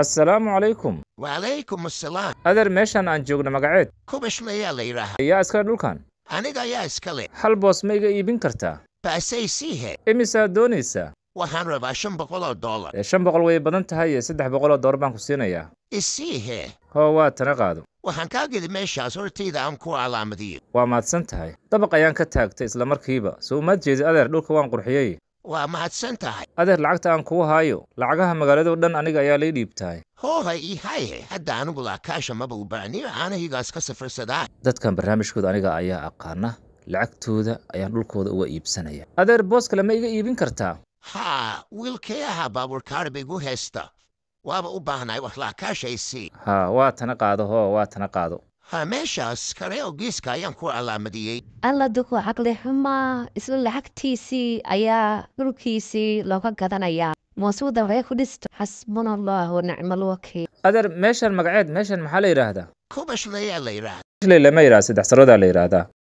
assalaamu calaykum. وعليكم السلام. adeer meeshan aan joogno magaceed كوبش ليا ليراها. ayaa iskale dhulkan أنا يا إسكالي. hal boos ma iga iibin kartaa بأسيسيه. imisaad doonaysaa وحن ربع $500. 500 way badan tahay iyo $300 baan ku siinayaa إسيه. hoo waa tana qaado وحن كاجد ماشي صورتي ذا أنكو على مدير. waa mahadsan tahay dabaq ayaan ka taagtay isla markiiba soo ma jeedi adeer dhulka waan qurxiyey وما هتسنتهاي. adeer lacagta aan kugu haayo lacagaha magaalada oo dhan aniga ayaa lay dhiibtahay هو هاي حتى أنا بقول كاشة ما بقولني أنا هي قاس كسر صداع. dadkan barnaamijkooda aniga ayaa aqaana lacagtooda ayaan dhulkooda uga iibsanaya adeer boos kale ma iga iibin kartaa ها ويلكيها بابور كاربي جو هستا. وابا أباهنا وحلا كاشة يسي. haa waa tana qaado hoo waa tana qaado ها ماشي سكريو جيسكا ينكو على مدير. alla duku caqli xumaa isla lacagtiisii ayaa dhulkiisii looga gadanayaa masuuda waxay ku dhisto xasbuna allah wa nicma alwakiil adeer meeshan magaceed meeshan maxaa la yidhaahdaa كوبش ليا ليراها. lama yidhaha saddex saroodaa la yidhaahdaa